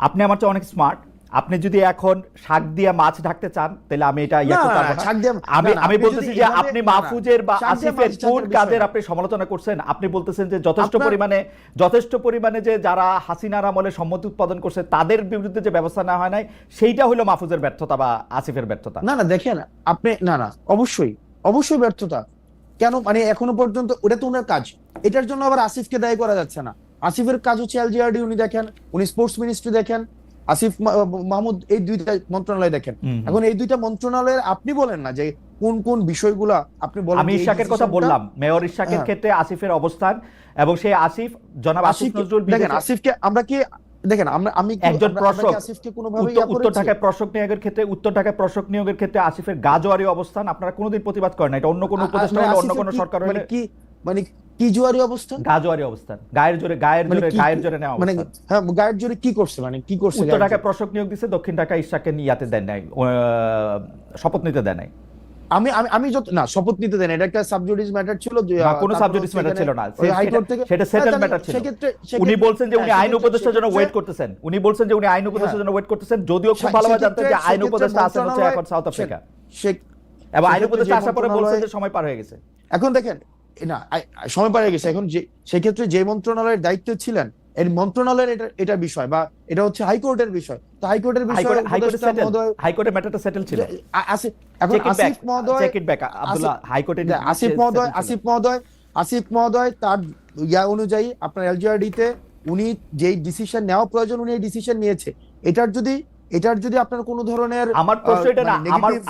আপনি আমার চেয়ে অনেক স্মার্ট। আপনি যদি এখন শাক দিয়ে মাছ ঢাকতে চান তাহলে আমি এটা না করতে না পারবো না। শাক দিয়ে আমি না না আমি আপনি যদি বলতেছি যে এভাবে আপনি না না মাহফুজের বা শাক দিয়ে আসিফের মাছ কোন ঢাকার বিষয় কাজের না আপনি সমালোচনা করছেন? আপনি বলতেছেন যে আপনার যথেষ্ট পরিমাণে যে যারা হাসিনার আমলে সম্মতি উৎপাদন করছে তাদের বিরুদ্ধে যে ব্যবস্থা নেওয়া হয় নাই, সেইটা হলো মাহফুজের ব্যর্থতা বা আসিফের ব্যর্থতা। না না দেখেন আপনি না না অবশ্যই অবশ্যই ব্যর্থতা কেন মানে এখনো পর্যন্ত ওটা তো ওনার কাজ এটার জন্য আবার আসিফকে দায়ী করা যাচ্ছে না আসিফের কাজ হচ্ছে এলজিআরডি উনি দেখেন উনি স্পোর্টস মিনিস্ট্রি দেখেন মাহমুদ এই দুইটা মন্ত্রণালয় দেখেন হুম, হুম। এখন এই দুইটা মন্ত্রণালয়ের আপনি বলেন না যে কোন কোন বিষয়গুলা আপনি বলেন আমি যে এই ইশাকের কথা ডিসিশনটা বললাম, মেয়র ইশাকের হ্যাঁ ক্ষেত্রে আসিফের অবস্থান, এবং সেই আসিফ জনাব আসিফ আসিফ নজরুল দেখেন বিদেশে আসিফকে আমরা কি দেখেন আমরা আমি কি একজন আমরা কি প্রশক। আসিফকে কোনোভাবে উত্তর ইয়া উত্তর করেছি ঢাকায় প্রশক নিয়োগের ক্ষেত্রে আসিফের গাজোয়ারি অবস্থান আপনারা কোনোদিন প্রতিবাদ করেন না। এটা অন্য কোনো উপদেষ্টা মানে হলে, অন্য আসিফের কোনো কি সরকার মানে হলে কি মানে কি জুয়ারি অবস্থান গাজোয়ারি অবস্থান, মানে কি গায়ের জোরে নেওয়া মানে অবস্থান। হ্যাঁ গায়ের জোরে কি করছে মানে কি করছে উত্তর গায়ের ঢাকায় জোরে প্রশক নিয়োগ দিচ্ছে, দক্ষিণ ঢাকায় ইশাককে ইয়াতে দেন নাই, শপথ নিতে দেন নাই, আমি আমি আমি যত না শপথ নিতে দেন এটা একটা সাবজুডিস ম্যাটার ছিল যে বা কোনো তারপর সাবজেক্টিস হচ্ছে ম্যাটার এখানে ছিল না। ওই হাইকোর্ট থেকে সেটা সেটেল তাহলে ম্যাটার ছিল। সেক্ষেত্রে উনি বলছেন যে হ্যাঁ উনি আইন উপদেষ্টার জন্য ওয়েট সেক্ষেত্রে করতেছেন, উনি বলছেন যে উনি আইন উপদেষ্টার হ্যাঁ জন্য ওয়েট করতেছেন, যদিও খুব ভালোভাবে জানতেন যে আইন সেক্ষেত্রে উপদেষ্টা আছেন হচ্ছে মন্ত্রণালয় এখন সাউথ আফ্রিকা, সে- এবং আইন সেক্ষেত্রে উপদেষ্টা যে আসার পরে বলছেন মন্ত্রণালয় যে সময় পার হয়ে গেছে। এখন দেখেন না সময় পার হয়ে গেছে এখন যে সেক্ষেত্রে যে মন্ত্রণালয়ের দায়িত্ব ছিলেন এর মন্ত্রণালয়ের এটা বিষয় বা এটা হচ্ছে হাইকোর্টের বিষয় তো হাইকোর্টের বিষয়ে হাইকোর্টে উপদেষ্টা সেটেল, মহোদয় হাইকোর্টের ম্যাটারটা সেটেল ছিল। এখন আসিফ মহোদয় চেক ইট ব্যাক আব্দুল্লাহ, হাইকোর্টে আসিফ মহোদয় তার ইয়া অনুযায়ী আপনার এলজিআরডি তে উনি যেই ডিসিশন নেওয়া প্রয়োজন উনি এই ডিসিশন নিয়েছে এটার যদি আপনার কোনো ধরনের আমার প্রশ্ন এটা না,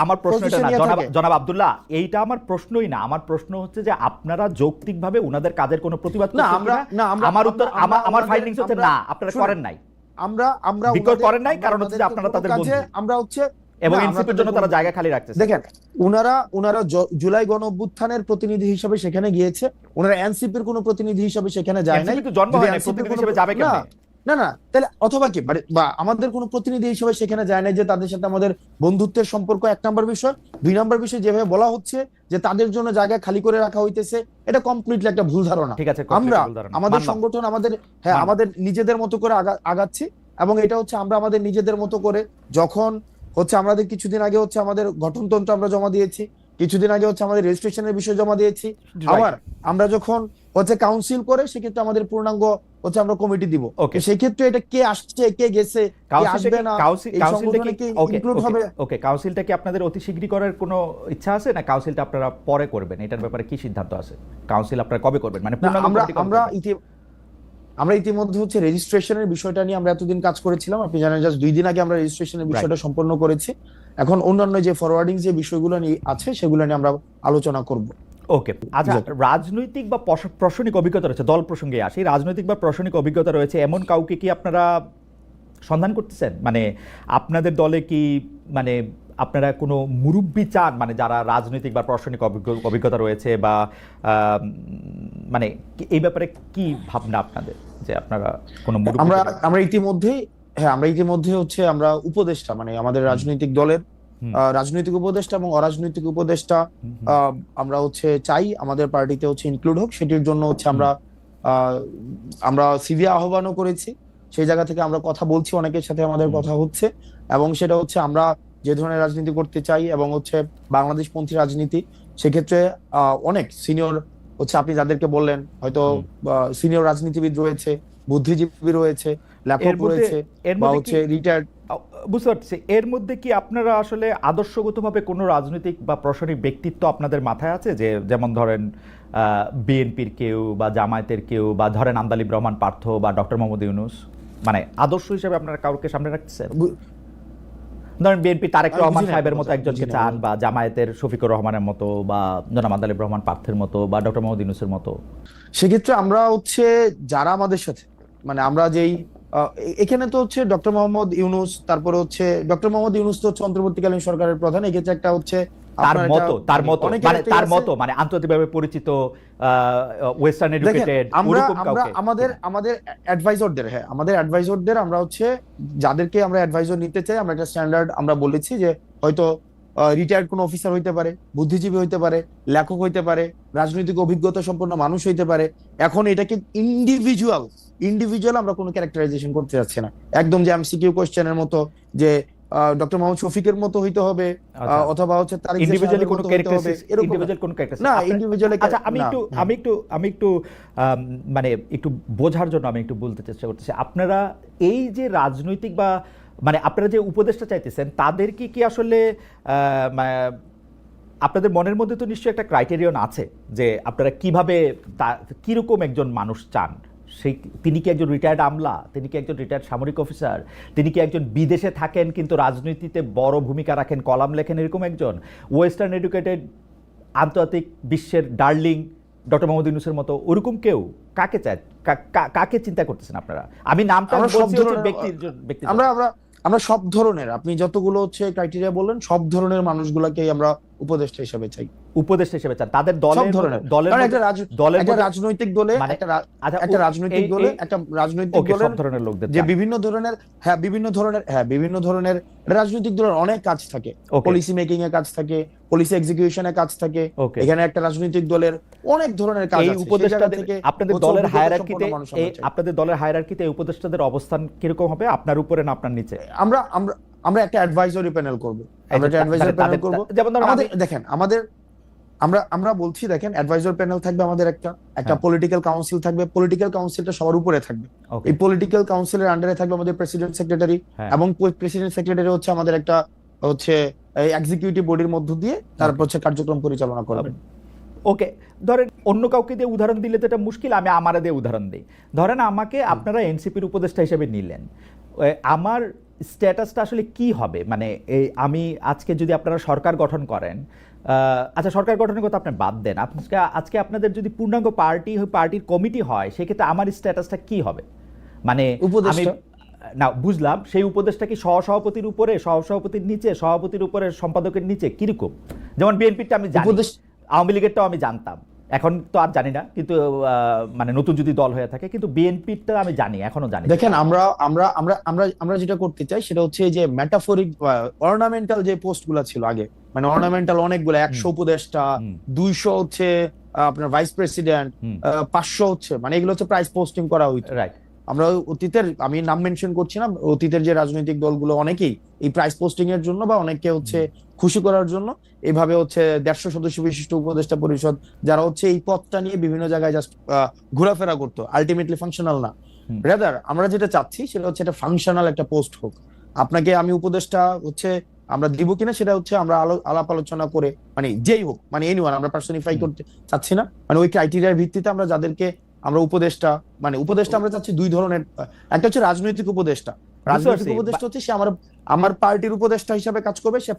আমার প্রশ্ন এটা পজিশন না নিয়ে জনাব থাকে জনাব আব্দুল্লাহ, এইটা আমার প্রশ্নই না। আমার প্রশ্ন হচ্ছে যে আপনারা যৌক্তিকভাবে উনাদের কাজের কোনো প্রতিবাদ না করছেন আমরা কিনা? না আমরা আমার উত্তর আমরা আমার ফাইন্ডিংস হচ্ছে আমরা না, আপনারা শুনুন, করেন নাই। আমরা আমরা বিকজ ওনাদের- করেন নাই, আমরা কারণ হচ্ছে যে ওনাদেরকে আপনারা কোনো তাদের কাজে বন্ধু, আমরা হচ্ছে এবং না আমরা এনসিপির তাদের জন্য তারা বন্ধু। জায়গা খালি রাখতেছে। দেখেন ওনারা জুলাই গণ অভ্যুত্থানের প্রতিনিধি হিসেবে সেখানে গিয়েছে ওনারা এনসিপির কোনো প্রতিনিধি হিসেবে সেখানে যায় নাই এনসিপি তো জন্ম যদি হয় নাই, NCP র প্রতিনিধি কোনো- হিসেবে যাবে না কেমনে? না না তাহলে অথবা কি মানে বা আমাদের কোনো প্রতিনিধি হিসেবে সেখানে যায় নাই যে তাদের সাথে আমাদের বন্ধুত্বের সম্পর্ক এক নম্বর বিষয় দুই নম্বর বিষয় যেভাবে বলা হচ্ছে যে তাদের জন্য জায়গা খালি করে রাখা হইতেছে এটা কমপ্লিটলি একটা ভুল ধারণা ঠিক আছে, আমরা completely ভুল ধারণা। আমাদের মানলাম। সংগঠন হ্যাঁ মানলাম। আমাদের নিজেদের মতো করে আগাচ্ছি এবং এটা হচ্ছে আমরা আমাদের নিজেদের মতো করে যখন হচ্ছে আমাদের কিছুদিন আগে হচ্ছে আমাদের গঠনতন্ত্র আমরা জমা দিয়েছি কিছুদিন আগে হচ্ছে আমাদের রেজিস্ট্রেশনের বিষয় জমা দিয়েছি Right. আবার আমরা যখন হচ্ছে কাউন্সিল করে সেক্ষেত্রে আমাদের পূর্ণাঙ্গ হচ্ছে আমরা কমিটি দিব Okay. সেই ক্ষেত্রে এটা কে আসছে কে গেছে কে আসবে না এই সংগঠনে কে ইনক্লুড হবে ওকে, কাউন্সিলটা কি আপনাদের অতি শীঘ্রই করার কোনো ইচ্ছা আছে, না কাউন্সিলটা আপনারা পরে করবেন? এটার ব্যাপারে কি সিদ্ধান্ত আছে? কাউন্সিল আপনারা কবে করবেন, মানে না, পূর্ণাঙ্গ আমরা কমিটি কবে আমরা করবেন? আমরা ইতিমধ্যে হচ্ছে রেজিস্ট্রেশনের বিষয়টা নিয়ে আমরা এতদিন কাজ করেছিলাম আপনি জানেন জাস্ট 2 দিন আগে আমরা রেজিস্ট্রেশনের বিষয়টা সম্পন্ন করেছি এখন অন্যান্য যে ফরওয়ার্ডিং যে বিষয়গুলো নিয়ে আছে সেগুলো নিয়ে আমরা আলোচনা করব ওকে, আচ্ছা, রাজনৈতিক বা প্রশাসনিক অভিজ্ঞতা রয়েছে, দল প্রসঙ্গে আসি, রাজনৈতিক বা প্রশাসনিক অভিজ্ঞতা রয়েছে এমন কাউকে কি আপনারা সন্ধান করতেছেন? মানে আপনাদের দলে কি মানে আপনারা কোনো মুরব্বি চান, মানে যারা রাজনৈতিক বা প্রশাসনিক অভিজ্ঞতা রয়েছে, বা মানে এই ব্যাপারে কি ভাবনা আপনাদের, যে আপনারা কোনো মুরব্বি? আমরা ইতিমধ্যে হচ্ছে আমরা উপদেষ্টা মানে আমাদের রাজনৈতিক দলের রাজনৈতিক উপদেষ্টা এবং অরাজনৈতিক উপদেষ্টা আমরা হচ্ছে চাই আমাদের পার্টিতে হচ্ছে ইনক্লুড হোক সেটির জন্য হচ্ছে আমরা সিভি আহ্বানও করেছি সেই জায়গা থেকে আমরা কথা বলছি অনেকের সাথে আমাদের কথা হচ্ছে এবং সেটা হচ্ছে আমরা যে ধরনের রাজনীতি করতে চাই এবং হচ্ছে বাংলাদেশপন্থী রাজনীতি সেক্ষেত্রে অনেক সিনিয়র হচ্ছে আপনি যাদেরকে বললেন হয়তো সিনিয়র রাজনীতিবিদ রয়েছে বুদ্ধিজীবী রয়েছে লেখক রয়েছে বা হচ্ছে রিটায়ার্ড, বুঝতে পারছি। এর মধ্যে কি আপনারা আসলে আদর্শগতভাবে কোনো রাজনৈতিক বা প্রশাসনিক ব্যক্তিত্ব আপনাদের মাথায় আছে, যে যেমন ধরেন বিএনপির কেউ বা জামায়াতের কেউ, বা ধরেন আমদালিব রহমান পার্থ বা ডক্টর মোহাম্মদ ইউনূস, মানে আদর্শ হিসেবে আপনারা কাউকে সামনে রাখতেছেন? ধরেন বিএনপি তারেক রহমান সাহেবের মতো একজনকে চান, বা জামায়াতের শফিকুর রহমানের মতো, বা জনাব আমদালিব রহমান পার্থের মতো, বা ডক্টর মোহাম্মদ ইউনূসের মতো? সেক্ষেত্রে আমরা হচ্ছে যারা আমাদের সাথে মানে আমরা যেই এখানে তো হচ্ছে ডক্টর মোহাম্মদ ইউনূস তারপরে হচ্ছে ডক্টর মোহাম্মদ ইউনূস তো হচ্ছে অন্তর্বর্তীকালীন সরকারের প্রধান এক্ষেত্রে একটা হচ্ছে তার মতো মানে আন্তর্জাতিকভাবে পরিচিত ওয়েস্টার্ন এডুকেটেড ওরকম কাউকে আমাদের অ্যাডভাইজরদের আমরা হচ্ছে যাদেরকে আমরা অ্যাডভাইজর নিতে চাই আমরা একটা স্ট্যান্ডার্ড আমরা বলেছি যে হয়তো রিটায়ার্ড কোনো অফিসার হইতে পারে, বুদ্ধিজীবী হইতে পারে, লেখক হইতে পারে, রাজনৈতিক অভিজ্ঞতা সম্পন্ন মানুষ হইতে পারে। এখন এটাকে ইন্ডিভিজুয়াল আমরা কোনো ক্যারেক্টারাইজেশন করতে যাচ্ছি না, একদম যে এমসিকিউ কোশ্চেনের মতো যে ডক্টর মোহাম্মদ শফিকের মতো হইতে হবে, অথবা হচ্ছে তারিক ইন্ডিভিজুয়ালি কোনো না, ইন্ডিভিজুয়ালি। আচ্ছা, আমি একটু মানে একটু বোঝার জন্য আমি একটু বলতে চেষ্টা করতেছি, আপনারা এই যে রাজনৈতিক বা মানে আপনারা যে উপদেষ্টা চাইতেছেন তাদের কি আসলে আপনাদের মনের মধ্যে তো নিশ্চয়ই একটা ক্রাইটেরিয়ন আছে যে আপনারা কিভাবে কিরকম একজন মানুষ চান? সেই তিনি কি একজন রিটায়ার্ড আমলা, তিনি কি একজন রিটায়ার্ড সামরিক অফিসার, তিনি কি একজন বিদেশে থাকেন কিন্তু রাজনীতিতে বড় ভূমিকা রাখেন, কলাম লেখেন, এরকম একজন ওয়েস্টার্ন এডুকেটেড আন্তর্জাতিক বিশ্বের ডার্লিং ডক্টর মোহাম্মদ ইউনূসের মতো ওরকম কেউ? কাকে চায়, কাকে চিন্তা করতেছেন আপনারা? আমি নামটা ব্যক্তি আমরা সব ধরনের, আপনি যতগুলো হচ্ছে ক্রাইটেরিয়া বললেন, সব ধরনের মানুষগুলোকেই আমরা উপদেষ্টা হিসেবে চাই। উপদেষ্টা হিসেবে চান তাদের একটা রাজনৈতিক দলে সব ধরনের লোকদের যে বিভিন্ন ধরনের রাজনৈতিক দলের অনেক কাজ থাকে, পলিসি মেকিং এর কাজ থাকে, পলিসি এক্সিকিউশনের কাজ থাকে। এখানে একটা রাজনৈতিক দলের অনেক ধরনের কাজ আছে। আপনাদের দলের হায়ারার্কিতে এই উপদেষ্টাদের অবস্থান কিরকম হবে, আপনার উপরে না আপনার নিচে? আমরা একটা অ্যাডভাইজরি প্যানেল করব। যেমন দেখেন আমরা বলছি, দেখেন অ্যাডভাইজর প্যানেল থাকবে, আমাদের একটা পলিটিক্যাল কাউন্সিল থাকবে, পলিটিক্যাল কাউন্সিলটা সবার উপরে থাকবে। এই পলিটিক্যাল কাউন্সিলের আন্ডারে থাকবে আমাদের প্রেসিডেন্ট সেক্রেটারি, এবং প্রেসিডেন্ট সেক্রেটারি হচ্ছে আমাদের একটা হচ্ছে এক্সিকিউটিভ বডির মধ্য দিয়ে তারপর হচ্ছে কার্যক্রম পরিচালনা করবেন। ওকে, ধরেন অন্য কাউকে দিয়ে উদাহরণ দিলে তো এটা মুশকিল, আমি আমারে দিয়ে উদাহরণ দিই। ধরেন আমাকে আপনারা এনসিপির উপদেষ্টা হিসেবে নিলেন, আমার স্ট্যাটাসটা আসলে কি হবে? মানে আমি আজকে যদি আপনারা সরকার গঠন করেন, আচ্ছা সরকার গঠনের কথা আপনি বাদ দেন, আজকে আপনাদের যদি পূর্ণাঙ্গ পার্টির কমিটি হয়, সেক্ষেত্রে আমার স্ট্যাটাসটা কি হবে? মানে আমি না বুঝলাম, সেই উপদেষ্টা কি সহসভাপতির উপরে, সহসভাপতির নিচে, সভাপতির উপরে, সম্পাদকের নিচে, কিরকম? যেমন বিএনপিটা আমি জানি, আওয়ামী লীগেরটাও আমি জানতাম, এখন তো আর জানি না, কিন্তু মানে নতুন যদি দল হয়ে থাকে, কিন্তু বিএনপিটা আমি জানি, এখনো জানি। দেখেন আমরা যেটা করতে চাই সেটা হচ্ছে যে মেটাফরিক অর্নামেন্টাল যে পোস্টগুলো ছিল আগে, মানে অর্নামেন্টাল অনেকগুলো 100 উপদেষ্টা, 200 হচ্ছে আপনার ভাইস প্রেসিডেন্ট, 500 হচ্ছে, মানে এগুলো হচ্ছে প্রাইস পোস্টিং করা হইতো। রাইট। আমরা অতীতের, আমি নাম মেনশন করছি না, অতীতের যে রাজনৈতিক দলগুলো অনেকেই এই প্রাইস পোস্টিং এর জন্য বা অনেককে হচ্ছে খুশি করার জন্য এইভাবে হচ্ছে 150 সদস্য বিশিষ্ট উপদেষ্টা পরিষদ, যারা হচ্ছে এই পদটা নিয়ে বিভিন্ন জায়গায় জাস্ট ঘোরাফেরা করতো, আলটিমেটলি ফাংশনাল না। রাদার আমরা যেটা চাচ্ছি সেটা হচ্ছে একটা ফাংশনাল একটা পোস্ট হোক। আপনাকে আমি উপদেষ্টা হচ্ছে আমরা দিব কিনা সেটা হচ্ছে আমরা আলাপ আলোচনা করে, মানে যেই হোক, মানে এনিওয়ান, আমরা পার্সনিফাই করতে চাচ্ছি না। মানে ওই ক্রাইটেরিয়ার ভিত্তিতে আমরা যাদেরকে আমরা উপদেষ্টা আমরা চাচ্ছি দুই ধরনের। একটা হচ্ছে রাজনৈতিক উপদেষ্টা হচ্ছে সে আমার পার্টির উপদেষ্টা হিসাবে কাজ করবে, সে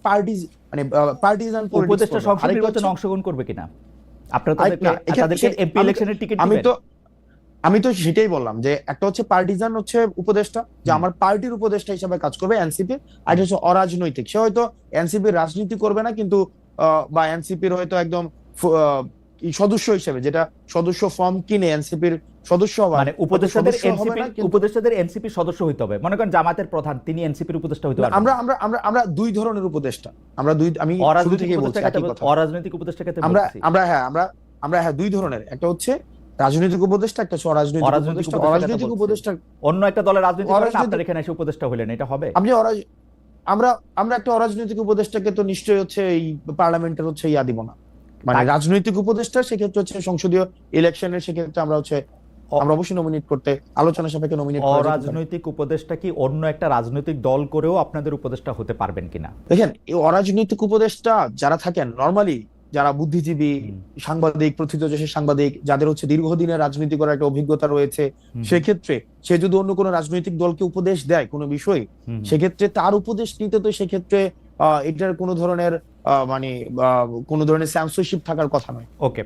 পার্টিজান উপদেষ্টা সংসদ নির্বাচনে অংশগ্রহণ করবে কিনা, আপনারা তাদেরকে এমপি ইলেকশনের টিকিট দিবেন? আমি তো সেটাই বললাম যে একটা হচ্ছে পার্টিজান হচ্ছে উপদেষ্টা, যে আমার পার্টির উপদেষ্টা হিসাবে কাজ করবে এনসিপি, আর হচ্ছে অরাজনৈতিক, সে হয়তো এনসিপির রাজনীতি করবে না, কিন্তু বা এনসিপির হয়তো একদম সদস্য হিসেবে, যেটা সদস্য ফর্ম কিনে এনসিপির সদস্য হবে, মানে উপদেষ্টাদের এনসিপি সদস্য হইতে হবে। মনে করেন জামাতের প্রধান, তিনি এনসিপির উপদেষ্টা হইতে পারবেন। আমরা দুই ধরনের উপদেষ্টা, আমি শুরু থেকেই বলছি অরাজনৈতিক উপদেষ্টা ক্ষেত্রে আমরা দুই ধরনের, একটা হচ্ছে রাজনৈতিক উপদেষ্টা, একটা অরাজনৈতিক উপদেষ্টা। অন্য একটা দলের রাজনীতি করেন, আপনার এখানে এসে উপদেষ্টা হলেন, এটা হবে? আমরা একটা অরাজনৈতিক উপদেষ্টাকে তো নিশ্চয়ই হচ্ছে এই পার্লামেন্টের হচ্ছে ইয়া দিব না, মানে রাজনৈতিক উপদেষ্টা সেক্ষেত্রে হচ্ছে সংসদীয় ইলেকশনের, সেক্ষেত্রে আমরা অবশ্যই নমিনেট করতে, আলোচনা সাপেক্ষে নমিনেট করা। অরাজনৈতিক উপদেষ্টা কি অন্য একটা রাজনৈতিক দল করেও আপনাদের উপদেষ্টা হতে পারবেন কিনা? দেখেন, এই অরাজনৈতিক উপদেষ্টা যারা থাকেন নরমালি, যারা বুদ্ধিজীবী, সাংবাদিক, প্রথিতযশের সাংবাদিক, যাদের হচ্ছে দীর্ঘদিনের রাজনীতি করার একটা অভিজ্ঞতা রয়েছে, সেক্ষেত্রে সে যদি অন্য কোনো রাজনৈতিক দলকে উপদেশ দেয় কোনো বিষয়ে, সেক্ষেত্রে তার উপদেশ নিতে তো সেক্ষেত্রে এটার কোনো ধরনের মানে কোনো ধরনের সেন্সরশিপ থাকার কথা নয়। ওকে।